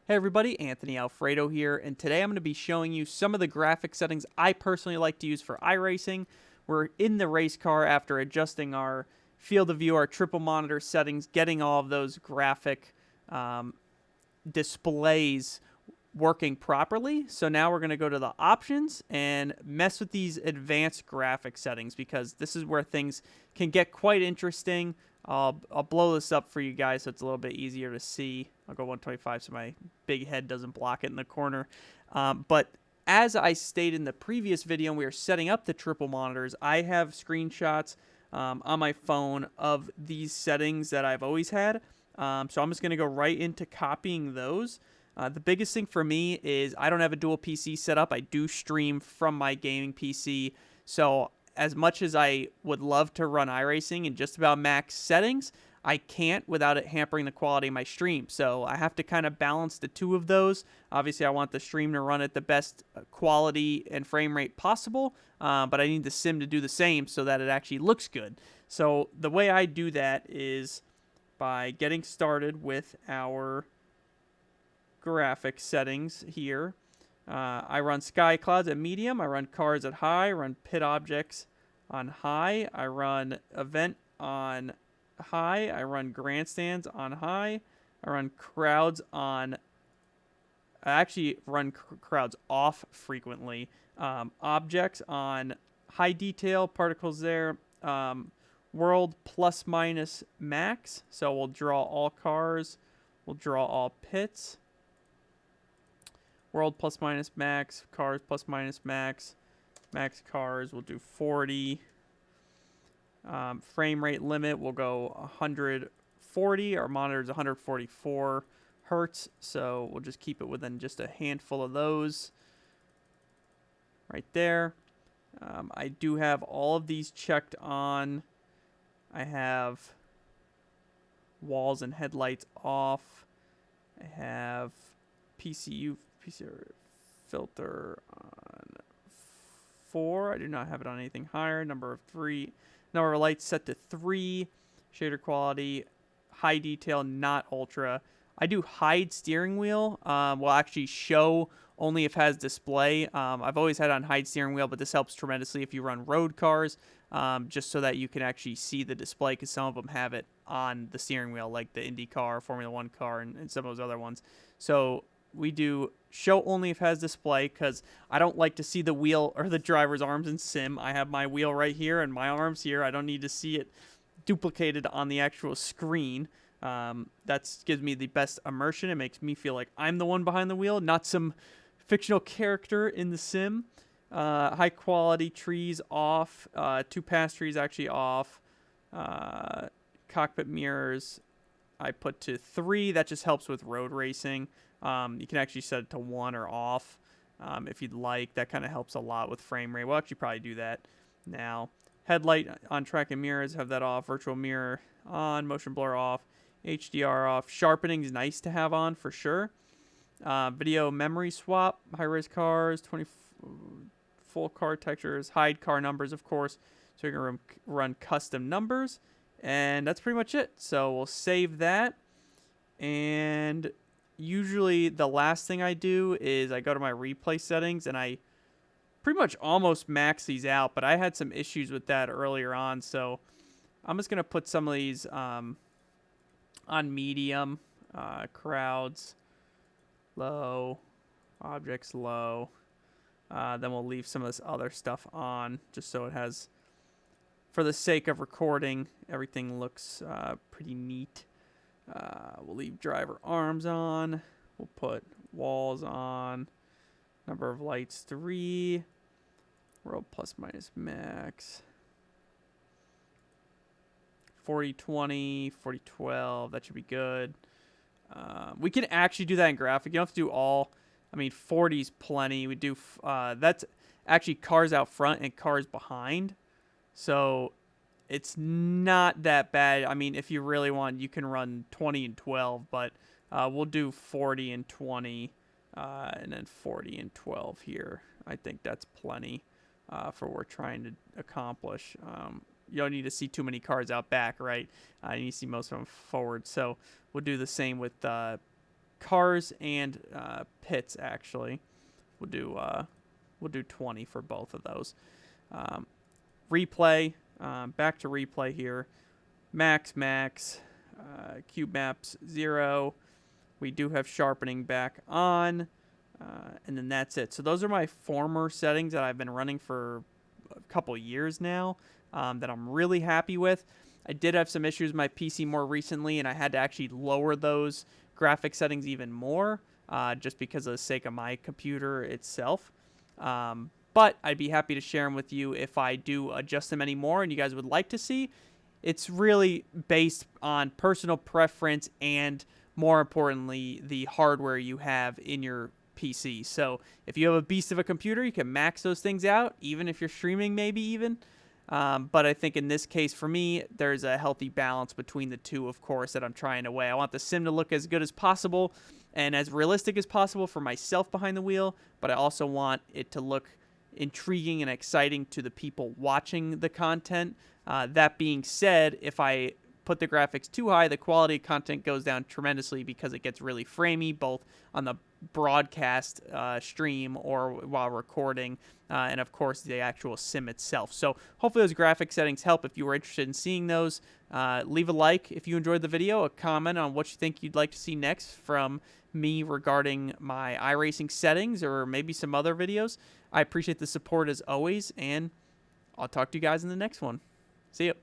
Hey everybody, Anthony Alfredo here, and today I'm going to be showing you some of the graphic settings I personally like to use for iRacing. We're in the race car after adjusting our field of view, our triple monitor settings, getting all of those graphic um, displays working properly. So now we're going to go to the options and mess with these advanced graphic settings because this is where things can get quite interesting. I'll blow this up for you guys so it's a little bit easier to see. I'll go 125 so my big head doesn't block it in the corner. But as I stated in the previous video, we were setting up the triple monitors. I have screenshots on my phone of these settings that I've always had. So I'm just going to go right into copying those. The biggest thing for me is I don't have a dual PC set up. I do stream from my gaming PC. So as much as I would love to run iRacing in just about max settings, I can't without it hampering the quality of my stream. So I have to kind of balance the two of those. Obviously, I want the stream to run at the best quality and frame rate possible, but I need the sim to do the same so that it actually looks good. So the way I do that is by getting started with our graphic settings here. I run sky clouds at medium. I run cars at high. I run pit objects on high. I run event on high. I run grandstands on high. I run crowds on. I actually run crowds off frequently. Objects on high detail, particles there. World plus minus max. So we'll draw all cars. We'll draw all pits. World plus minus max, cars plus minus max, max cars, we'll do 40. Frame rate limit, we'll go 140. Our monitor is 144 hertz, so we'll just keep it within just a handful of those right there. I do have all of these checked on. I have walls and headlights off. I have PCR filter on 4. I do not have it on anything higher. Number of lights set to 3. Shader quality, high detail, not ultra. I do hide steering wheel. Will actually show only if it has display. I've always had on hide steering wheel, but this helps tremendously if you run road cars, just so that you can actually see the display because some of them have it on the steering wheel, like the IndyCar, Formula One car, and some of those other ones. So we do show only if it has display because I don't like to see the wheel or the driver's arms in sim. I have my wheel right here and my arms here. I don't need to see it duplicated on the actual screen. That gives me the best immersion. It makes me feel like I'm the one behind the wheel, not some fictional character in the sim. High quality trees off. 2 pass trees actually off. Cockpit mirrors I put to 3. That just helps with road racing. You can actually set it to 1 or off if you'd like. That kind of helps a lot with frame rate. We'll actually probably do that now. Headlight on track and mirrors, have that off. Virtual mirror on. Motion blur off. HDR off. Sharpening is nice to have on for sure. Video memory swap. High-res cars. 20 full car textures. Hide car numbers, of course. So you can run custom numbers. And that's pretty much it. So we'll save that. And usually the last thing I do is I go to my replay settings and I pretty much almost max these out, but I had some issues with that earlier on, so I'm just going to put some of these on medium, crowds low, objects low. Then we'll leave some of this other stuff on just so it has, for the sake of recording, everything looks pretty neat. We'll leave driver arms on. We'll put walls on. Number of lights 3. World plus minus max. 40/20, 40/12. That should be good. We can actually do that in graphic. You don't have to do all. I mean, 40's plenty. We do. That's actually cars out front and cars behind. So it's not that bad. I mean, if you really want, you can run 20 and 12, but we'll do 40 and 20, and then 40 and 12 here. I think that's plenty for what we're trying to accomplish. You don't need to see too many cars out back, right? You need to see most of them forward. So we'll do the same with cars and pits actually. We'll do 20 for both of those. Replay, back to replay here. Max, cube maps 0. We do have sharpening back on, and then that's it. So those are my former settings that I've been running for a couple years now, that I'm really happy with. I did have some issues with my PC more recently, and I had to actually lower those graphic settings even more, just because of the sake of my computer itself. But I'd be happy to share them with you if I do adjust them anymore and you guys would like to see. It's really based on personal preference and, more importantly, the hardware you have in your PC. So if you have a beast of a computer, you can max those things out, even if you're streaming maybe even. But I think in this case, for me, there's a healthy balance between the two, of course, that I'm trying to weigh. I want the sim to look as good as possible and as realistic as possible for myself behind the wheel, but I also want it to look intriguing and exciting to the people watching the content. That being said, if I put the graphics too high, the quality of content goes down tremendously because it gets really framey, both on the broadcast stream or while recording, and of course the actual sim itself. So hopefully those graphic settings help. If you were interested in seeing those, leave a like if you enjoyed the video, a comment on what you think you'd like to see next from me regarding my iRacing settings or maybe some other videos. I appreciate the support as always, and I'll talk to you guys in the next one. See ya.